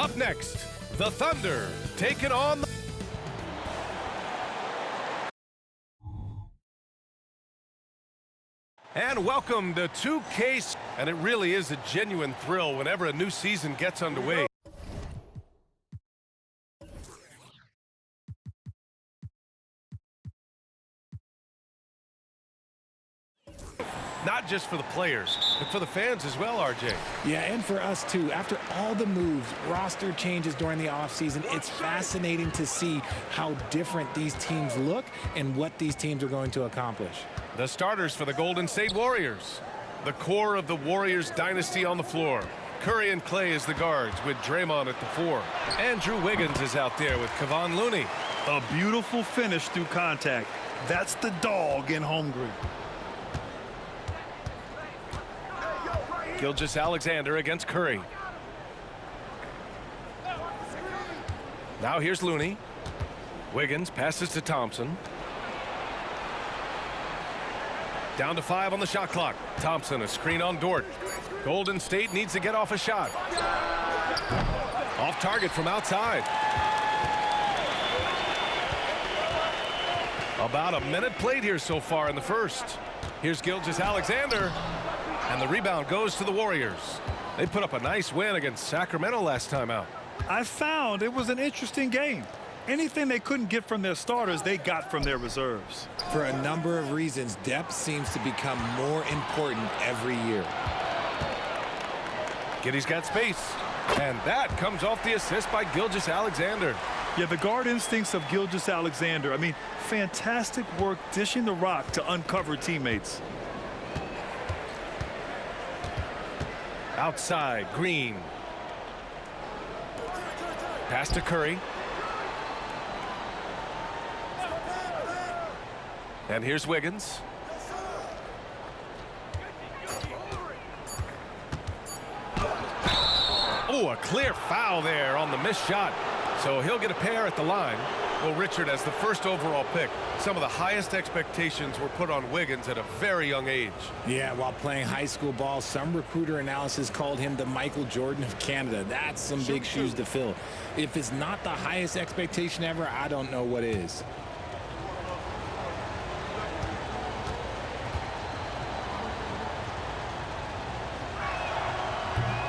Up next, the Thunder taking on the... And welcome to 2K. And it really is a genuine thrill whenever a new season gets underway. Not just for the players, but for the fans as well, RJ. Yeah, and for us too. After all the moves, roster changes during the offseason, it's fascinating to see how different these teams look and what these teams are going to accomplish. The starters for the Golden State Warriors. The core of the Warriors dynasty on the floor. Curry and Clay as the guards with Draymond at the 4. Andrew Wiggins is out there with Kevon Looney. A beautiful finish through contact. That's the dog in Holmgren. Gilgeous-Alexander against Curry. Now here's Looney. Wiggins passes to Thompson. Down to 5 on the shot clock. Thompson, a screen on Dort. Golden State needs to get off a shot. Off target from outside. About a minute played here so far in the first. Here's Gilgeous-Alexander. And the rebound goes to the Warriors. They put up a nice win against Sacramento last time out. I found it was an interesting game. Anything they couldn't get from their starters, they got from their reserves. For a number of reasons, depth seems to become more important every year. Giddey's got space. And that comes off the assist by Gilgeous-Alexander. Yeah, the guard instincts of Gilgeous-Alexander. I mean, fantastic work dishing the rock to uncover teammates. Outside, Green. Pass to Curry. And here's Wiggins. Oh, a clear foul there on the missed shot. So he'll get a pair at the line. Well, Richard, as the first overall pick, some of the highest expectations were put on Wiggins at a very young age. Yeah, while playing high school ball, some recruiter analysis called him the Michael Jordan of Canada. That's some big shoes to fill. If it's not the highest expectation ever, I don't know what is.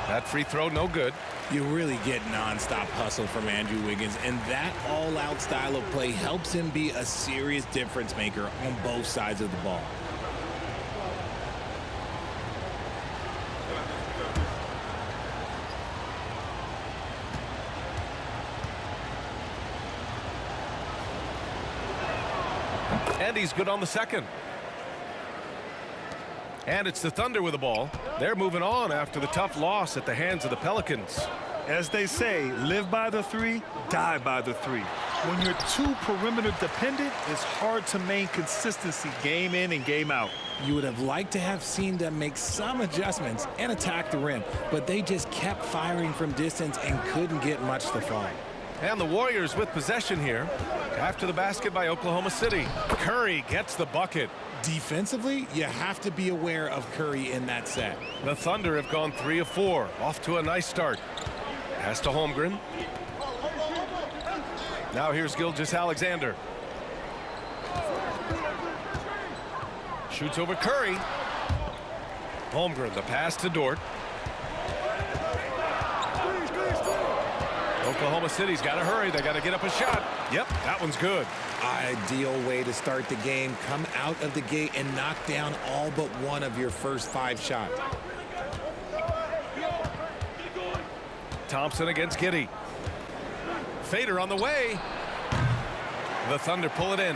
That free throw, no good. You really get nonstop hustle from Andrew Wiggins, and that all-out style of play helps him be a serious difference maker on both sides of the ball. And he's good on the second. And it's the Thunder with the ball. They're moving on after the tough loss at the hands of the Pelicans. As they say, live by the 3, die by the 3. When you're too perimeter dependent, it's hard to maintain consistency game in and game out. You would have liked to have seen them make some adjustments and attack the rim, but they just kept firing from distance and couldn't get much to fall. And the Warriors with possession here after the basket by Oklahoma City. Curry gets the bucket. Defensively, you have to be aware of Curry in that set. The Thunder have gone 3 of 4, off to a nice start. Pass to Holmgren. Now here's Gilgeous-Alexander. Shoots over Curry. Holmgren, the pass to Dort. Oklahoma City's got to hurry. They got to get up a shot. Yep, that one's good. Ideal way to start the game. Come out of the gate and knock down all but one of your first 5 shots. Thompson against Giddey. Fader on the way. The Thunder pull it in.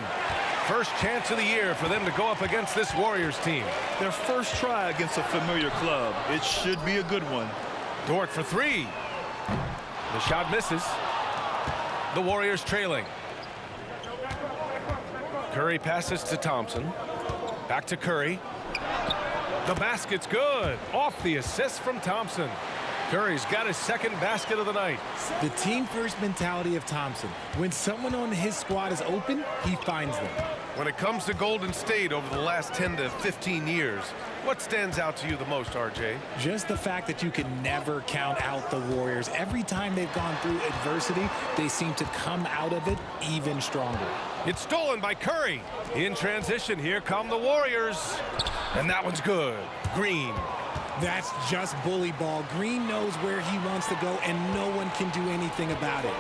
First chance of the year for them to go up against this Warriors team. Their first try against a familiar club. It should be a good one. Dort for 3. The shot misses. The Warriors trailing. Curry passes to Thompson. Back to Curry. The basket's good. Off the assist from Thompson. Curry's got his second basket of the night. The team-first mentality of Thompson. When someone on his squad is open, he finds them. When it comes to Golden State over the last 10 to 15 years, what stands out to you the most, RJ? Just the fact that you can never count out the Warriors. Every time they've gone through adversity, they seem to come out of it even stronger. It's stolen by Curry. In transition, here come the Warriors. And that one's good. Green. That's just bully ball. Green knows where he wants to go, and no one can do anything about it.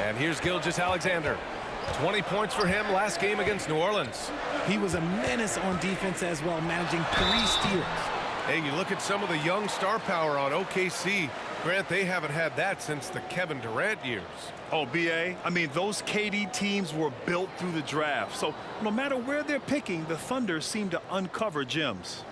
And here's Gilgeous-Alexander. 20 points for him last game against New Orleans. He was a menace on defense as well, managing 3 steals. Hey, you look at some of the young star power on OKC. Grant, they haven't had that since the Kevin Durant years. Oh, B.A., I mean, those KD teams were built through the draft. So no matter where they're picking, the Thunder seem to uncover gems.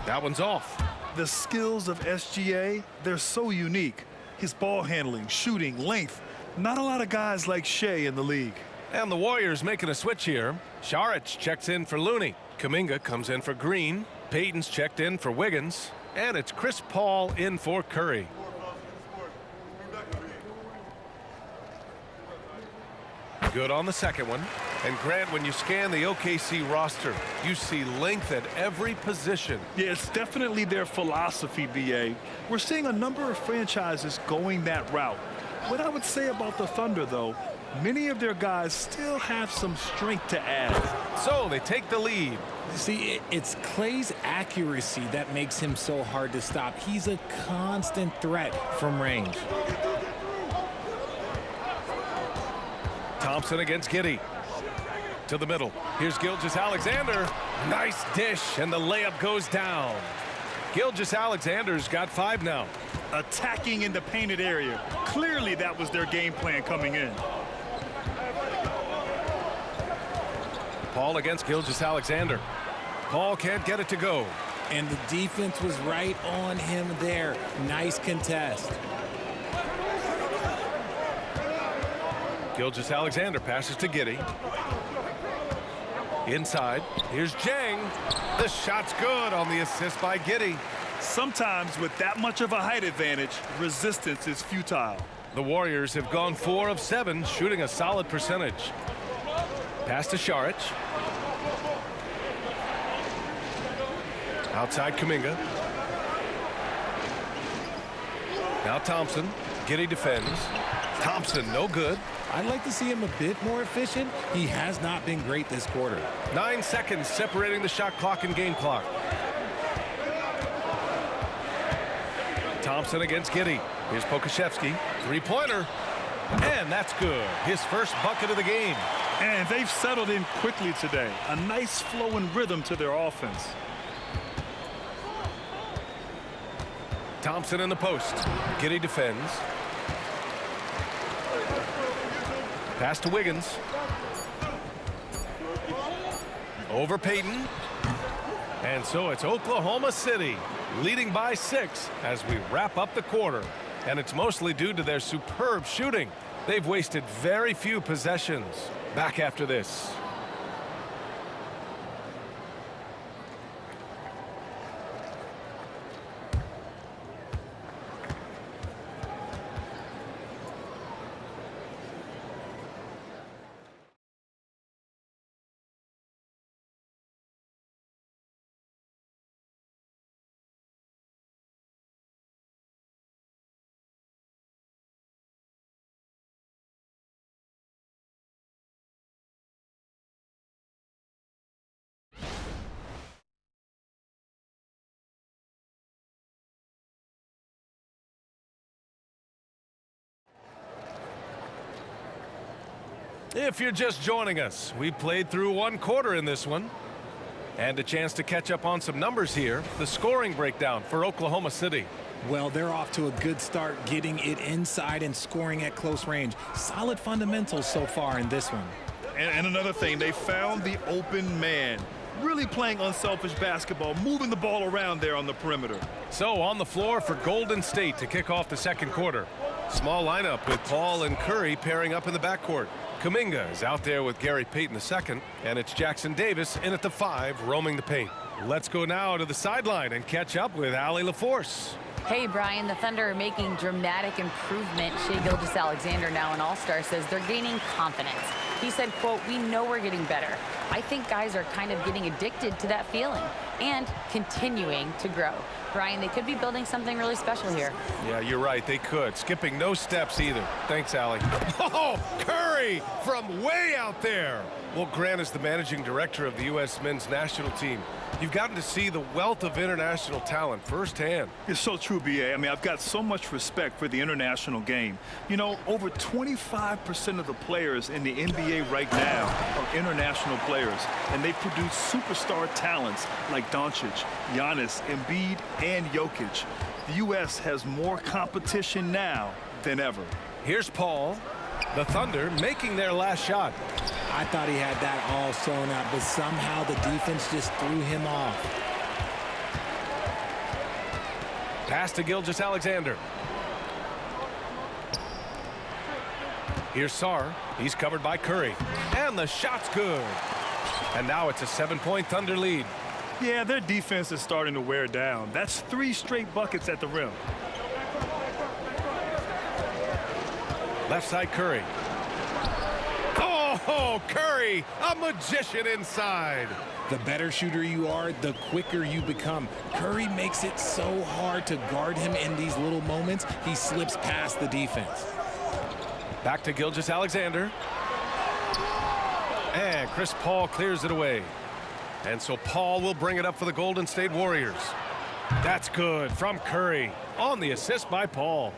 That one's off. The skills of SGA, they're so unique. His ball handling, shooting, length. Not a lot of guys like Shea in the league. And the Warriors making a switch here. Saric checks in for Looney. Kuminga comes in for Green. Payton's checked in for Wiggins. And it's Chris Paul in for Curry. Good on the second one. And Grant, when you scan the OKC roster, you see length at every position. Yeah, it's definitely their philosophy, B.A. We're seeing a number of franchises going that route. What I would say about the Thunder, though, many of their guys still have some strength to add. So they take the lead. See, it's Clay's accuracy that makes him so hard to stop. He's a constant threat from range. Thompson against Giddey. To the middle. Here's Gilgeous-Alexander. Nice dish, and the layup goes down. Gilgeous-Alexander's got 5 now. Attacking in the painted area. Clearly that was their game plan coming in. Paul against Gilgeous-Alexander. Paul can't get it to go. And the defense was right on him there. Nice contest. Gilgeous-Alexander passes to Giddey. Inside, here's Jang. The shot's good on the assist by Giddey. Sometimes with that much of a height advantage, resistance is futile. The Warriors have gone 4 of 7, shooting a solid percentage. Pass to Saric. Outside Kuminga. Now Thompson. Giddey defends. Thompson, no good. I'd like to see him a bit more efficient. He has not been great this quarter. 9 seconds separating the shot clock and game clock. Thompson against Giddey. Here's Pokusevski. 3-pointer. And that's good. His first bucket of the game. And they've settled in quickly today. A nice flow and rhythm to their offense. Thompson in the post. Giddey defends. Pass to Wiggins. Over Payton. And so it's Oklahoma City leading by 6 as we wrap up the quarter. And it's mostly due to their superb shooting. They've wasted very few possessions. Back after this. If you're just joining us, we played through 1 quarter in this one. And a chance to catch up on some numbers here. The scoring breakdown for Oklahoma City. Well, they're off to a good start, getting it inside and scoring at close range. Solid fundamentals so far in this one. And another thing, they found the open man. Really playing unselfish basketball, moving the ball around there on the perimeter. So on the floor for Golden State to kick off the second quarter. Small lineup with Paul and Curry pairing up in the backcourt. Kuminga is out there with Gary Payton II, and it's Jackson Davis in at the 5, roaming the paint. Let's go now to the sideline and catch up with Allie LaForce. Hey, Brian, the Thunder are making dramatic improvement. Shai Gilgeous-Alexander, now an all-star, says they're gaining confidence. He said, quote, "We know we're getting better. I think guys are kind of getting addicted to that feeling and continuing to grow." Brian, they could be building something really special here. Yeah, you're right. They could. Skipping no steps either. Thanks, Allie. Oh, Curry from way out there. Well, Grant is the managing director of the U.S. men's national team. You've gotten to see the wealth of international talent firsthand. It's so true, B.A. I mean, I've got so much respect for the international game. You know, over 25% of the players in the NBA right now are international players, and they produce superstar talents like Doncic, Giannis, Embiid, and Jokic. The U.S. has more competition now than ever. Here's Paul. The Thunder making their last shot. I thought he had that all sewn up, but somehow the defense just threw him off. Pass to Gilgeous-Alexander. Here's Sarr. He's covered by Curry. And the shot's good. And now it's a 7-point Thunder lead. Yeah, their defense is starting to wear down. That's 3 straight buckets at the rim. Left side Curry. Oh, Curry, a magician inside. The better shooter you are, the quicker you become. Curry makes it so hard to guard him in these little moments. He slips past the defense. Back to Gilgeous-Alexander. And Chris Paul clears it away. And so Paul will bring it up for the Golden State Warriors. That's good from Curry on the assist by Paul.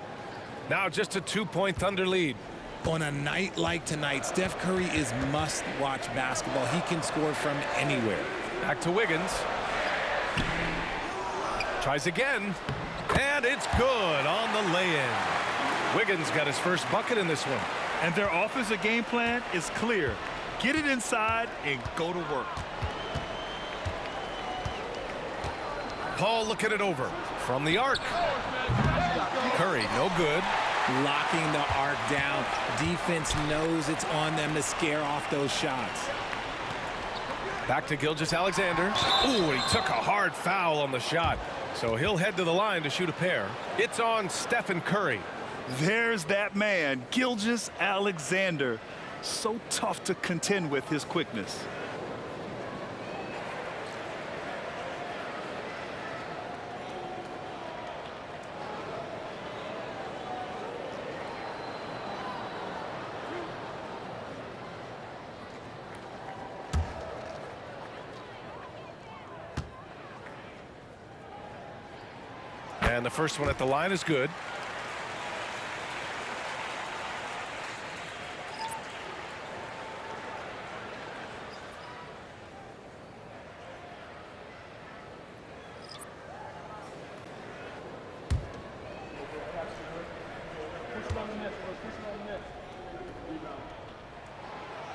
Now just a 2-point Thunder lead. On a night like tonight, Steph Curry is must-watch basketball. He can score from anywhere. Back to Wiggins. Tries again. And it's good on the lay-in. Wiggins got his first bucket in this one. And their offensive game plan is clear. Get it inside and go to work. Paul looking it over from the arc. Curry, no good. Locking the arc down. Defense knows it's on them to scare off those shots. Back to Gilgeous-Alexander. Ooh, he took a hard foul on the shot. So he'll head to the line to shoot a pair. It's on Stephen Curry. There's that man, Gilgeous-Alexander. So tough to contend with his quickness. And the first one at the line is good.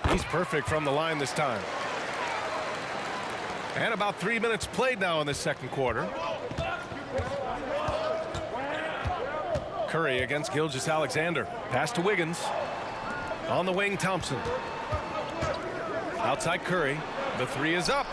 He's perfect from the line this time. And about 3 minutes played now in the second quarter. Curry against Gilgeous-Alexander. Pass to Wiggins. On the wing, Thompson. Outside Curry. The 3 is up.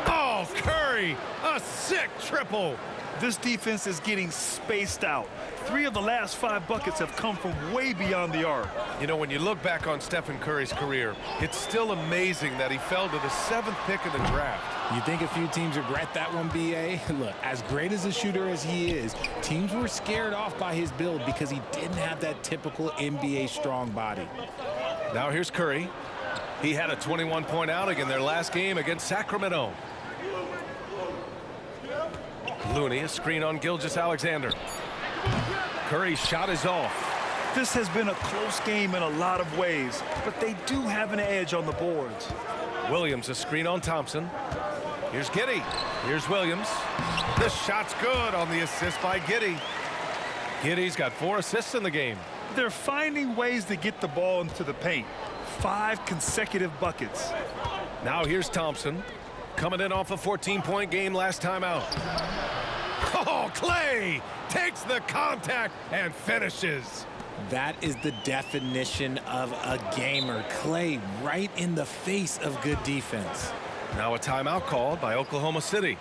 Oh, Curry! A sick triple. This defense is getting spaced out. 3 of the last 5 buckets have come from way beyond the arc. You know, when you look back on Stephen Curry's career, it's still amazing that he fell to the 7th pick in the draft. You think a few teams regret that one, B.A.? Look, as great as a shooter as he is, teams were scared off by his build because he didn't have that typical NBA strong body. Now here's Curry. He had a 21-point outing in their last game against Sacramento. Looney, a screen on Gilgeous-Alexander. Curry's shot is off. This has been a close game in a lot of ways, but they do have an edge on the boards. Williams, a screen on Thompson. Here's Giddey. Here's Williams. The shot's good on the assist by Giddey. Giddey's got 4 assists in the game. They're finding ways to get the ball into the paint. 5 consecutive buckets. Now here's Thompson. Coming in off a 14-point game last time out. Oh, Clay takes the contact and finishes. That is the definition of a gamer. Clay right in the face of good defense. Now a timeout called by Oklahoma City.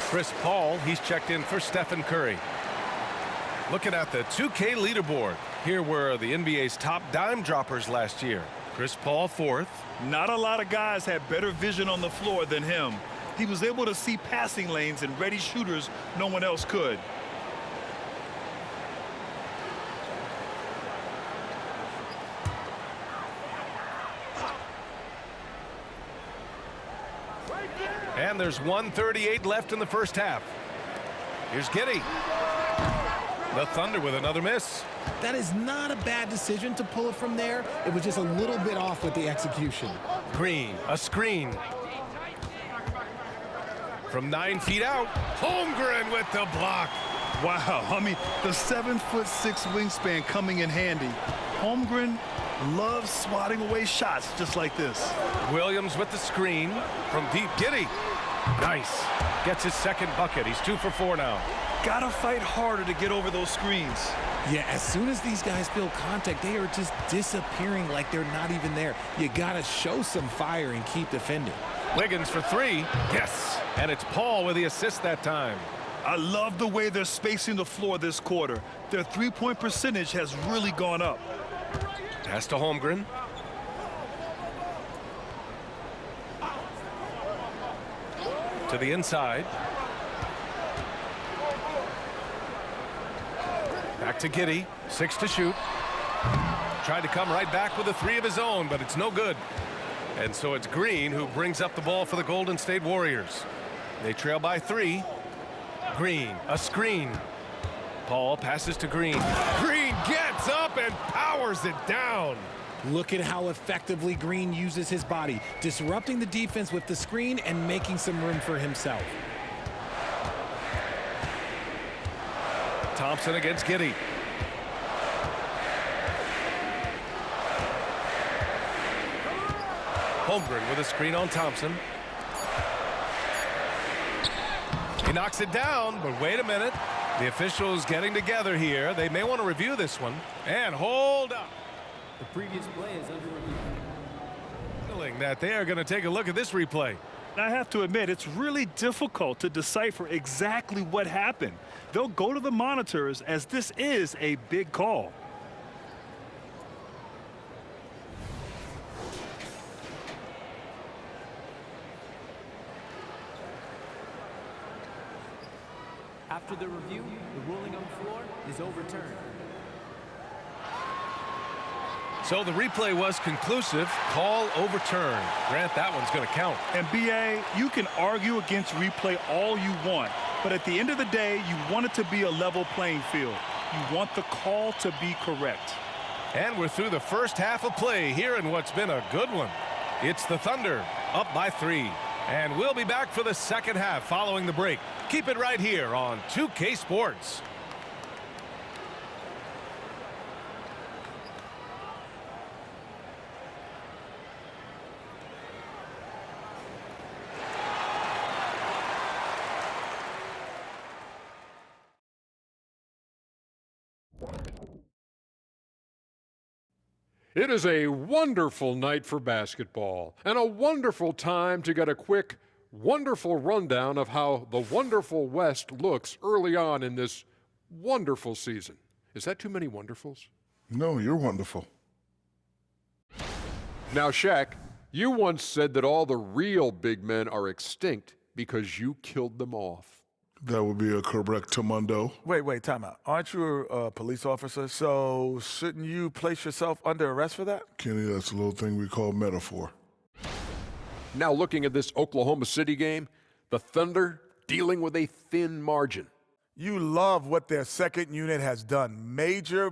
Chris Paul, he's checked in for Stephen Curry. Looking at the 2K leaderboard, here were the NBA's top dime droppers last year. Chris Paul, 4th. Not a lot of guys had better vision on the floor than him. He was able to see passing lanes and ready shooters no one else could. And there's 1:38 left in the first half. Here's Giddey. The Thunder with another miss. That is not a bad decision to pull it from there. It was just a little bit off with the execution. Green, a screen. From 9 feet out, Holmgren with the block. Wow, I mean, the 7'6" wingspan coming in handy. Holmgren loves swatting away shots just like this. Williams with the screen from deep. Giddey. Nice. Gets his second bucket. He's 2 for 4 now. Gotta fight harder to get over those screens. Yeah, as soon as these guys feel contact, they are just disappearing like they're not even there. You gotta show some fire and keep defending. Wiggins for 3. Yes. And it's Paul with the assist that time. I love the way they're spacing the floor this quarter. Their three-point percentage has really gone up. Pass to Holmgren. To the inside. Back to Giddey. 6 to shoot. Tried to come right back with a 3 of his own, but it's no good. And so it's Green who brings up the ball for the Golden State Warriors. They trail by 3. Green, a screen. Paul passes to Green. Green gets up and powers it down. Look at how effectively Green uses his body, disrupting the defense with the screen and making some room for himself. Thompson against Giddey. Holmgren with a screen on Thompson. He knocks it down, but wait a minute. The officials getting together here. They may want to review this one. And hold up. The previous play is under review. Feeling that they are going to take a look at this replay. I have to admit, it's really difficult to decipher exactly what happened. They'll go to the monitors as this is a big call. After the review, the ruling on the floor is overturned. So the replay was conclusive. Call overturned. Grant, that one's going to count. And BA, you can argue against replay all you want, but at the end of the day, you want it to be a level playing field. You want the call to be correct. And we're through the first half of play here in what's been a good one. It's the Thunder up by 3. And we'll be back for the second half following the break. Keep it right here on 2K Sports. It is a wonderful night for basketball and a wonderful time to get a quick, wonderful rundown of how the wonderful West looks early on in this wonderful season. Is that too many wonderfuls? No, you're wonderful. Now, Shaq, you once said that all the real big men are extinct because you killed them off. That would be a correct Mundo. Wait, time out. Aren't you a police officer? So shouldn't you place yourself under arrest for that? Kenny, that's a little thing we call metaphor. Now, looking at this Oklahoma City game, the Thunder dealing with a thin margin. You love what their second unit has done. Major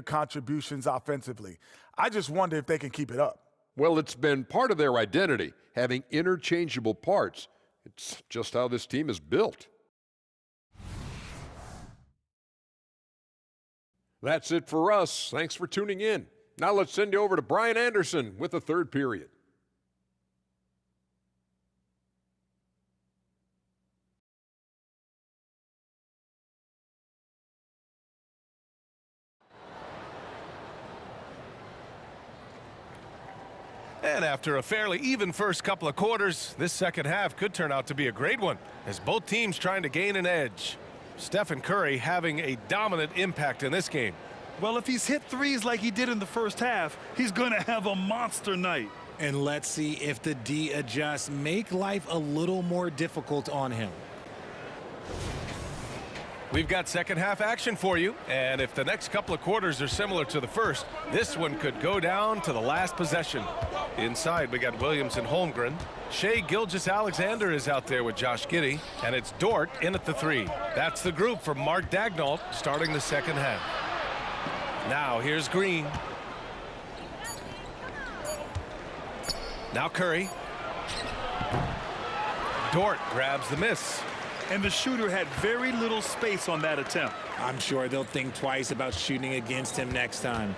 contributions offensively. I just wonder if they can keep it up. Well, it's been part of their identity, having interchangeable parts. It's just how this team is built. That's it for us. Thanks for tuning in. Now let's send you over to Brian Anderson with the third period. And after a fairly even first couple of quarters, this second half could turn out to be a great one as both teams trying to gain an edge. Stephen Curry having a dominant impact in this game. Well, if he's hit threes like he did in the first half, he's going to have a monster night. And let's see if the D adjusts, make life a little more difficult on him. We've got second half action for you, and if the next couple of quarters are similar to the first, this one could go down to the last possession. Inside, we got Williams and Holmgren. Shai Gilgeous-Alexander is out there with Josh Giddey, and it's Dort in at the three. That's the group for Mark Daigneault starting the second half. Now here's Green. Now Curry. Dort grabs the miss. And the shooter had very little space on that attempt. I'm sure they'll think twice about shooting against him next time.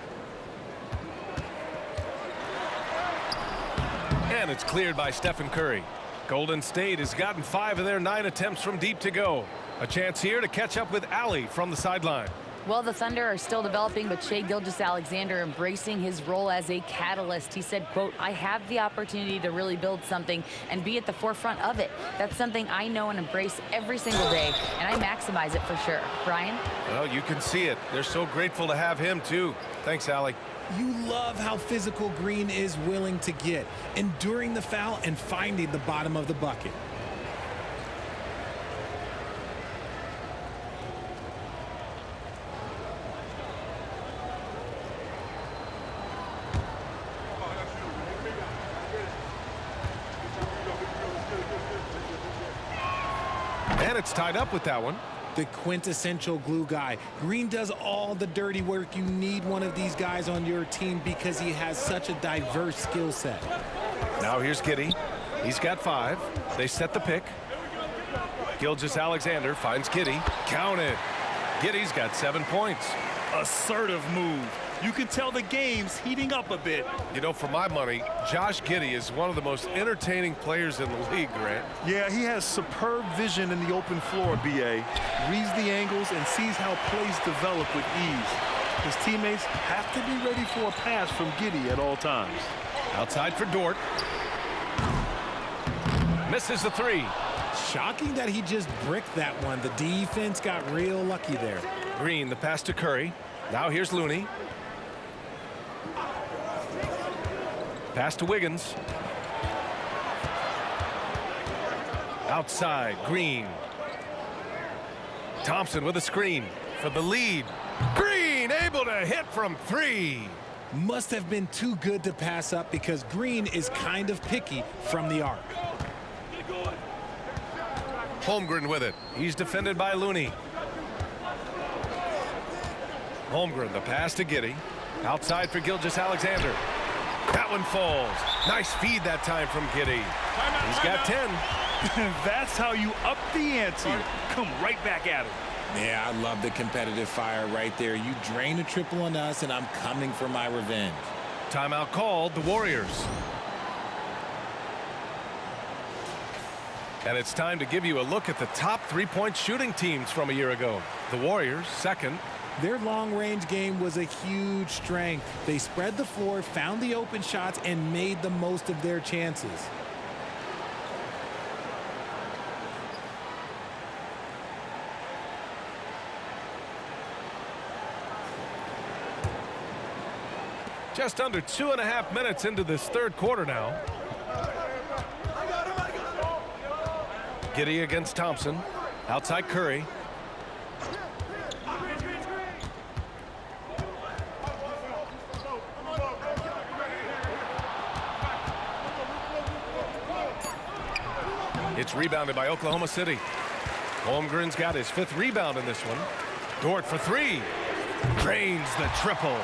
And it's cleared by Stephen Curry. Golden State has gotten 5 of their 9 attempts from deep to go. A chance here to catch up with Allie from the sideline. Well, the Thunder are still developing, but Shai Gilgeous-Alexander embracing his role as a catalyst. He said, quote, I have the opportunity to really build something and be at the forefront of it. That's something I know and embrace every single day, and I maximize it for sure. Brian? Well, you can see it. They're so grateful to have him, too. Thanks, Allie. You love how physical Green is willing to get, enduring the foul and finding the bottom of the bucket. And it's tied up with that one. The quintessential glue guy. Green does all the dirty work. You need one of these guys on your team because he has such a diverse skill set. Now here's Giddey. He's got 5. They set the pick. Gilgeous-Alexander finds Giddey. Counted. Giddey's got 7 points. Assertive move. You can tell the game's heating up a bit. You know, for my money, Josh Giddey is one of the most entertaining players in the league, Grant. Yeah, he has superb vision in the open floor, B.A. Reads the angles and sees how plays develop with ease. His teammates have to be ready for a pass from Giddey at all times. Outside for Dort. Misses the 3. Shocking that he just bricked that one. The defense got real lucky there. Green, the pass to Curry. Now here's Looney. Pass to Wiggins. Outside, Green. Thompson with a screen for the lead. Green able to hit from 3. Must have been too good to pass up because Green is kind of picky from the arc. Holmgren with it. He's defended by Looney. Holmgren, the pass to Giddey. Outside for Gilgeous-Alexander. That one falls. Nice feed that time from Giddey. He's got 10. That's how you up the ante. Come right back at it. Yeah, I love the competitive fire right there. You drain a triple on us, and I'm coming for my revenge. Timeout called, the Warriors. And it's time to give you a look at the top 3-point shooting teams from a year ago. The Warriors, second. Their long-range game was a huge strength. They spread the floor, found the open shots, and made the most of their chances. Just under 2.5 minutes into this third quarter now. Giddey against Thompson. Outside Curry. It's rebounded by Oklahoma City. Holmgren's got his 5th rebound in this one. Dort for 3. Drains the triple.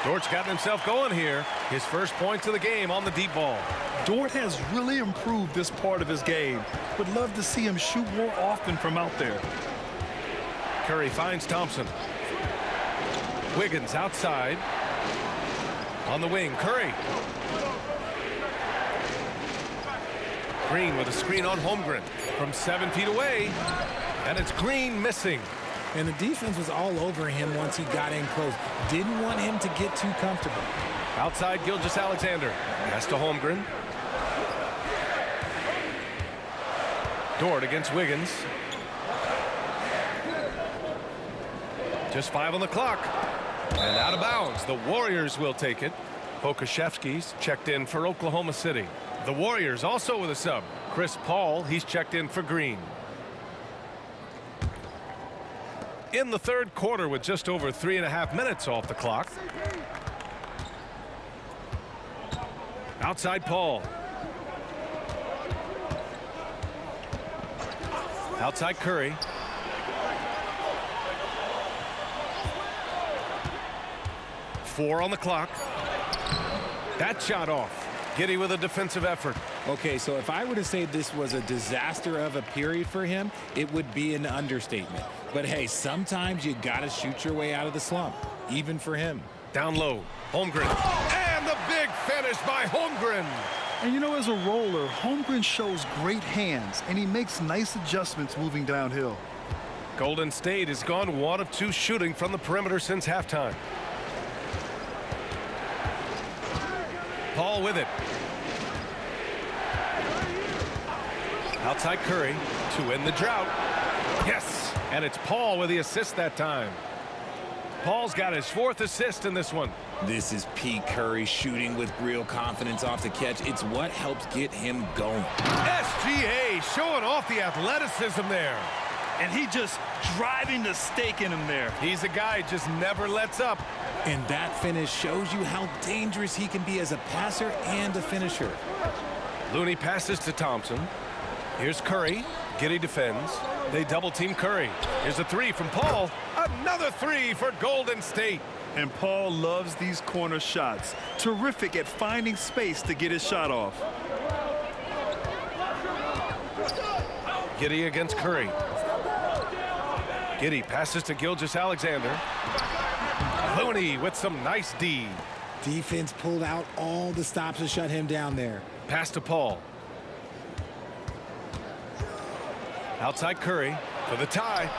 Dort's gotten himself going here. His first points of the game on the deep ball. Dort has really improved this part of his game. Would love to see him shoot more often from out there. Curry finds Thompson. Wiggins outside. On the wing, Curry. Green with a screen on Holmgren from 7 feet away. And it's Green missing. And the defense was all over him once he got in close. Didn't want him to get too comfortable. Outside Gilgeous-Alexander. Pass to Holmgren. Dort against Wiggins. Just 5 on the clock. And out of bounds. The Warriors will take it. Pokuševski's checked in for Oklahoma City. The Warriors also with a sub. Chris Paul, he's checked in for Green. In the third quarter with just over 3.5 minutes off the clock. Outside Paul. Outside Curry. Four on the clock. That shot off. Giddey with a defensive effort. Okay, so if I were to say this was a disaster of a period for him, it would be an understatement. But hey, sometimes you got to shoot your way out of the slump, even for him. Down low, Holmgren. And the big finish by Holmgren. And you know, as a roller, Holmgren shows great hands, and he makes nice adjustments moving downhill. Golden State has gone 1 of 2 shooting from the perimeter since halftime. Paul with it. Outside Curry to end the drought. Yes, and it's Paul with the assist that time. Paul's got his 4th assist in this one. This is P. Curry shooting with real confidence off the catch. It's what helps get him going. SGA showing off the athleticism there. And he just driving the stake in him there. He's a guy who just never lets up. And that finish shows you how dangerous he can be as a passer and a finisher. Looney passes to Thompson. Here's Curry. Giddey defends. They double team Curry. Here's a 3 from Paul. Another 3 for Golden State. And Paul loves these corner shots. Terrific at finding space to get his shot off. Giddey against Curry. Giddey passes to Gilgeous-Alexander. Looney with some nice D. Defense pulled out all the stops to shut him down there. Pass to Paul. Outside Curry for the tie.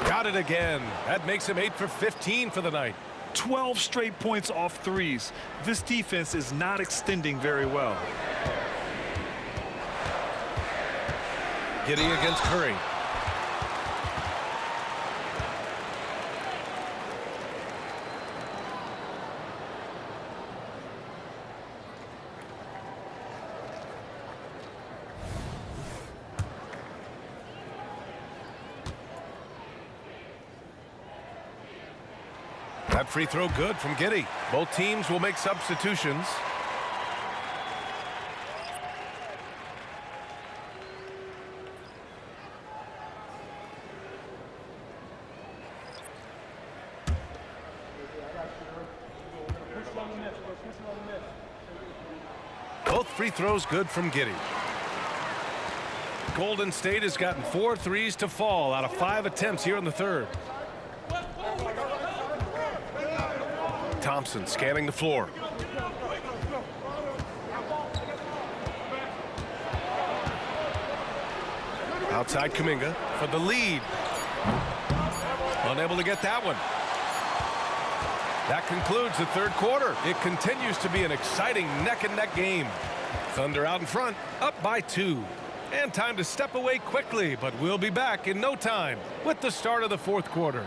Got it again. That makes him 8 for 15 for the night. 12 straight points off threes. This defense is not extending very well. Giddey against Curry. That free throw good from Giddey. Both teams will make substitutions. Both free throws good from Giddey. Golden State has gotten 4 threes to fall out of 5 attempts here in the third. Thompson scanning the floor. Outside Kuminga for the lead. Unable to get that one. That concludes the third quarter. It continues to be an exciting neck-and-neck game. Thunder out in front, up by 2. And time to step away quickly, but we'll be back in no time with the start of the fourth quarter.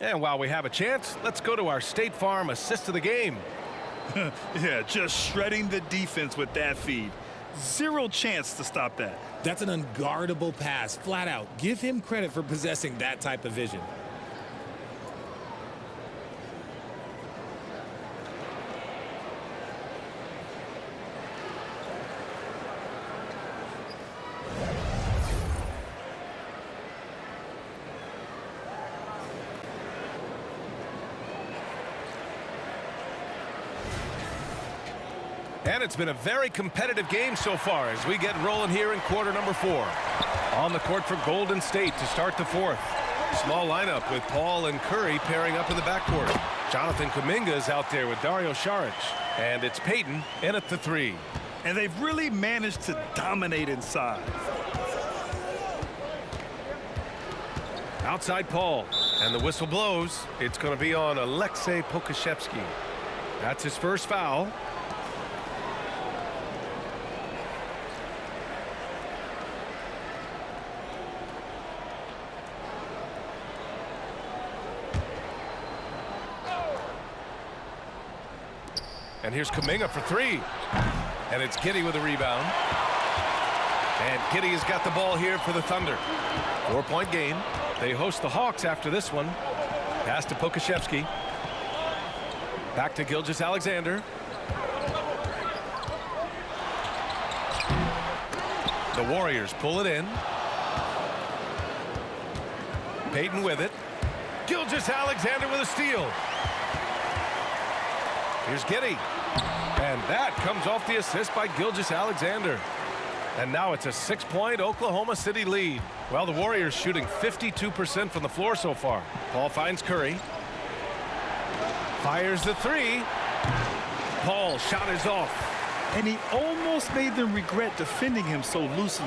And while we have a chance, let's go to our State Farm assist of the game. Yeah, just shredding the defense with that feed. Zero chance to stop that. That's an unguardable pass, flat out. Give him credit for possessing that type of vision. And it's been a very competitive game so far as we get rolling here in quarter number 4. On the court for Golden State to start the fourth. Small lineup with Paul and Curry pairing up in the backcourt. Jonathan Kuminga is out there with Dario Saric. And it's Payton in at the 3. And they've really managed to dominate inside. Outside Paul. And the whistle blows. It's going to be on Alexei Pokusevski. That's his first foul. And here's Kuminga for 3. And it's Giddey with a rebound. And Giddey has got the ball here for the Thunder. 4-point game. They host the Hawks after this one. Pass to Pokusevski. Back to Gilgeous-Alexander. The Warriors pull it in. Payton with it. Gilgeous-Alexander with a steal. Here's Giddey. And that comes off the assist by Gilgeous-Alexander. And now it's a 6-point Oklahoma City lead. Well, the Warriors shooting 52% from the floor so far. Paul finds Curry. Fires the 3. Paul shot is off. And he almost made them regret defending him so loosely.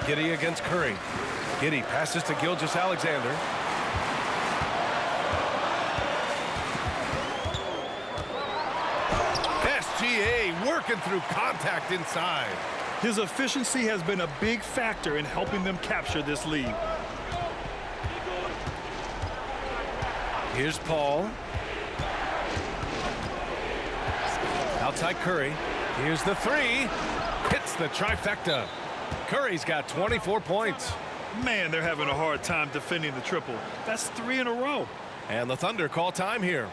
Giddey against Curry. Giddey passes to Gilgeous-Alexander. SGA working through contact inside. His efficiency has been a big factor in helping them capture this lead. Here's Paul. Outside Curry. Here's the 3. Hits the trifecta. Curry's got 24 points. Man, they're having a hard time defending the triple. That's 3 in a row. And the Thunder call time here.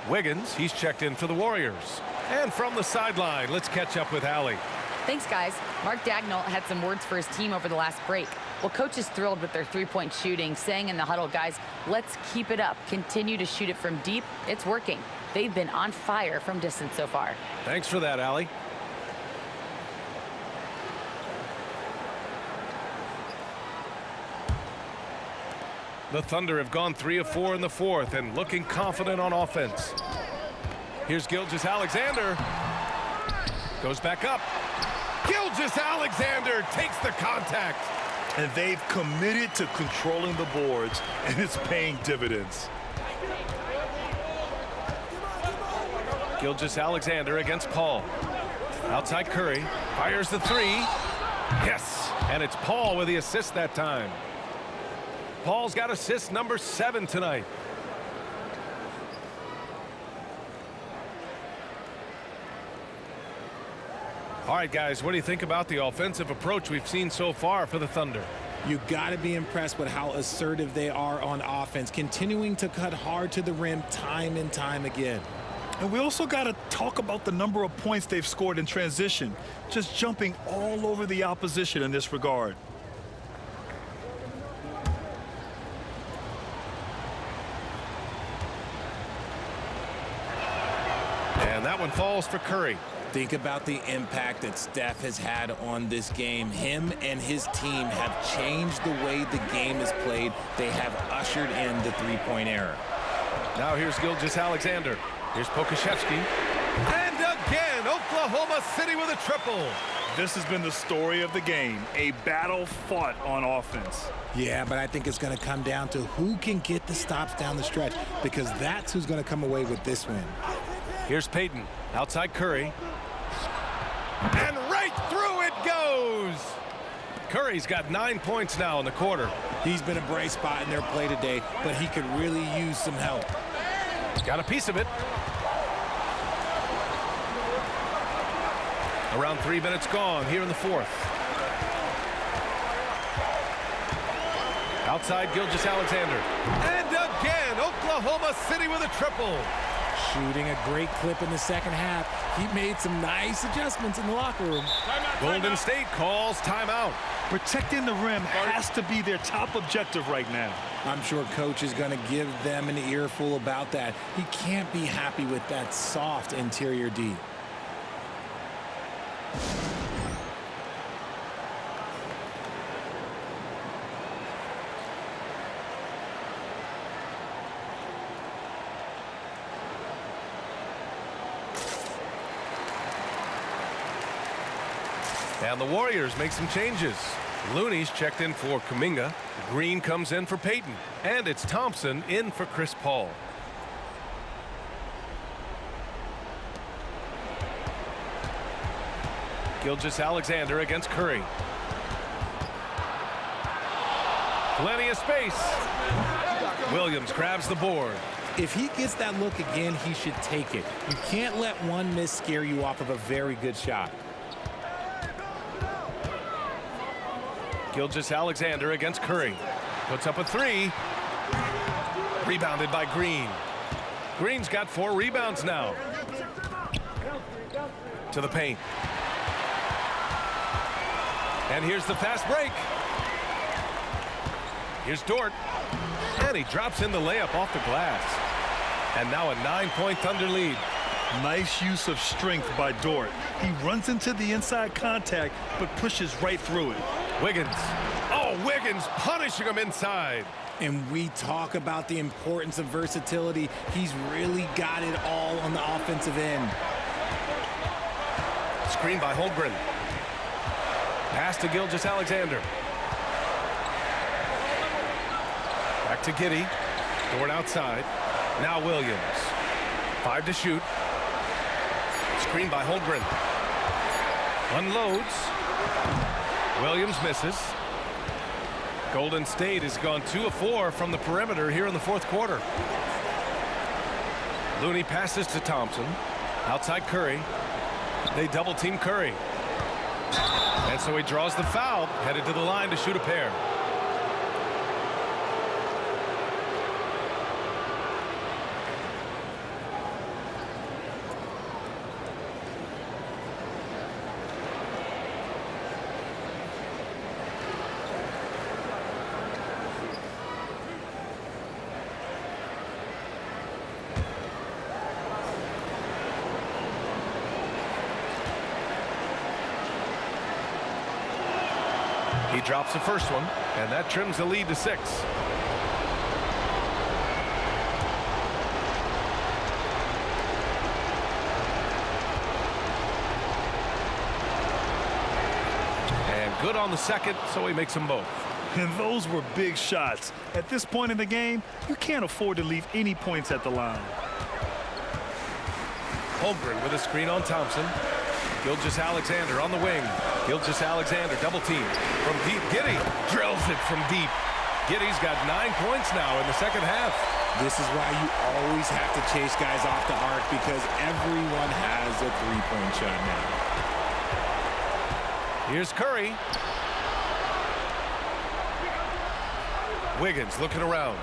Wiggins, he's checked in for the Warriors. And from the sideline, let's catch up with Allie. Thanks, guys. Mark Dagnall had some words for his team over the last break. Well, coach is thrilled with their three-point shooting, saying in the huddle, guys, let's keep it up. Continue to shoot it from deep. It's working. They've been on fire from distance so far. Thanks for that, Allie. The Thunder have gone 3 of 4 in the fourth and looking confident on offense. Here's Gilgeous-Alexander. Goes back up. Gilgeous-Alexander takes the contact. And they've committed to controlling the boards, and it's paying dividends. Gilgeous-Alexander against Paul. Outside Curry. Fires the three. Yes. And it's Paul with the assist that time. Paul's got assist number 7 tonight. All right, guys, what do you think about the offensive approach we've seen so far for the Thunder? You got to be impressed with how assertive they are on offense, continuing to cut hard to the rim time and time again. And we also got to talk about the number of points they've scored in transition, just jumping all over the opposition in this regard. And that one falls for Curry. Think about the impact that Steph has had on this game. Him and his team have changed the way the game is played. They have ushered in the three-point era. Now here's Gilgeous-Alexander. Here's Pokashevsky. And again, Oklahoma City with a triple. This has been the story of the game, a battle fought on offense. Yeah, but I think it's going to come down to who can get the stops down the stretch, because that's who's going to come away with this win. Here's Payton. Outside Curry. And right through it goes. Curry's got 9 points now in the quarter. He's been a bright spot in their play today, but he could really use some help. Got a piece of it. Around 3 minutes gone here in the fourth. Outside Gilgeous-Alexander. And again, Oklahoma City with a triple. Shooting a great clip in the second half. He made some nice adjustments in the locker room. Golden State calls timeout. Protecting the rim has to be their top objective right now. I'm sure coach is going to give them an earful about that. He can't be happy with that soft interior D. And the Warriors make some changes. Looney's checked in for Kuminga. Green comes in for Payton. And it's Thompson in for Chris Paul. Gilgeous-Alexander against Curry. Plenty of space. Williams grabs the board. If he gets that look again, he should take it. You can't let one miss scare you off of a very good shot. Gilgeous-Alexander against Curry. Puts up a three. Rebounded by Green. Green's got 4 rebounds now. To the paint. And here's the fast break. Here's Dort. And he drops in the layup off the glass. And now a 9-point Thunder lead. Nice use of strength by Dort. He runs into the inside contact, but pushes right through it. Wiggins. Oh, Wiggins punishing him inside. And we talk about the importance of versatility. He's really got it all on the offensive end. Screen by Holmgren. Pass to Gilgeous-Alexander. Back to Giddey. Dort outside. Now Williams. 5 to shoot. Screen by Holmgren. Unloads. Williams misses. Golden State has gone 2 of 4 from the perimeter here in the fourth quarter. Looney passes to Thompson. Outside Curry. They double team Curry. And so he draws the foul, headed to the line to shoot a pair. drops the first one, and that trims the lead to 6. And good on the second, so he makes them both. And those were big shots. At this point in the game, you can't afford to leave any points at the line. Holmgren with a screen on Thompson. Gilgeous-Alexander on the wing. Gilgeous-Alexander double team. From deep, Giddey drills it from deep. Giddey's got 9 points now in the second half. This is why you always have to chase guys off the arc, because everyone has a three-point shot now. Here's Curry. Wiggins looking around.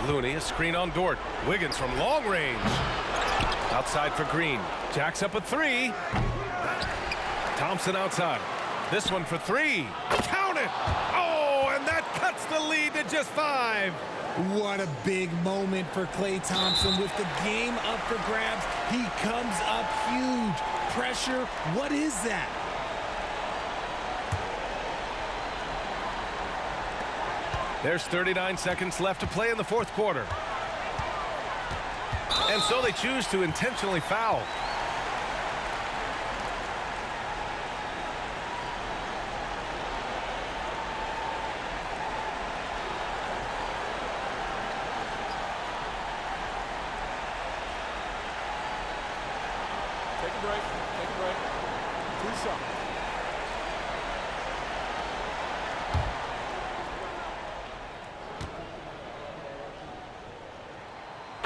Looney, a screen on Dort. Wiggins from long range. Outside for Green. Jacks up a 3. Thompson outside. This one for 3. Count it! Oh, and that cuts the lead to just 5. What a big moment for Klay Thompson. With the game up for grabs, he comes up huge. Pressure, what is that? There's 39 seconds left to play in the fourth quarter. And so they choose to intentionally foul. Take a break. Take a break. Do something.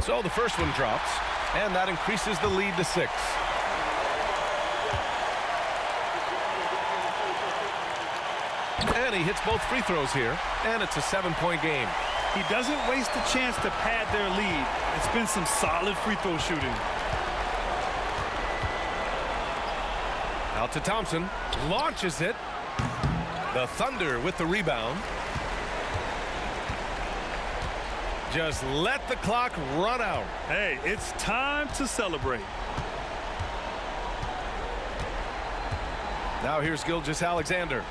So the first one drops, and that increases the lead to 6. And he hits both free throws here, and it's a 7-point game. He doesn't waste a chance to pad their lead. It's been some solid free throw shooting. Out to Thompson, launches it. The Thunder with the rebound. Just let the clock run out. Hey, it's time to celebrate. Now here's Gilgeous-Alexander.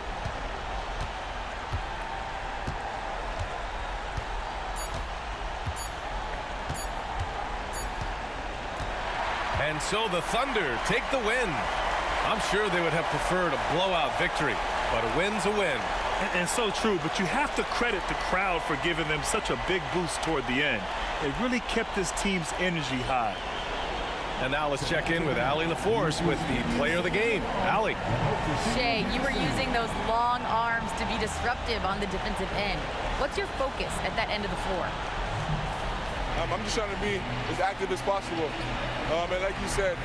And so the Thunder take the win. I'm sure they would have preferred a blowout victory, but a win's a win. And so true, but you have to credit the crowd for giving them such a big boost toward the end. It really kept this team's energy high. And now let's check in with Allie LaForce with the player of the game. Allie. Shea, you were using those long arms to be disruptive on the defensive end. What's your focus at that end of the floor? I'm just trying to be as active as possible. And like you said,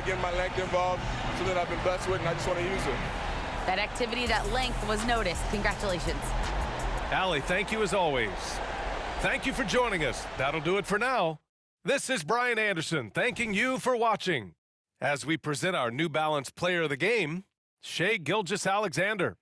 getting my length involved, something I've been blessed with, and I just want to use it. That activity, that length was noticed. Congratulations. Allie, thank you as always. Thank you for joining us. That'll do it for now. This is Brian Anderson thanking you for watching as we present our New Balance Player of the Game, Shai Gilgeous-Alexander.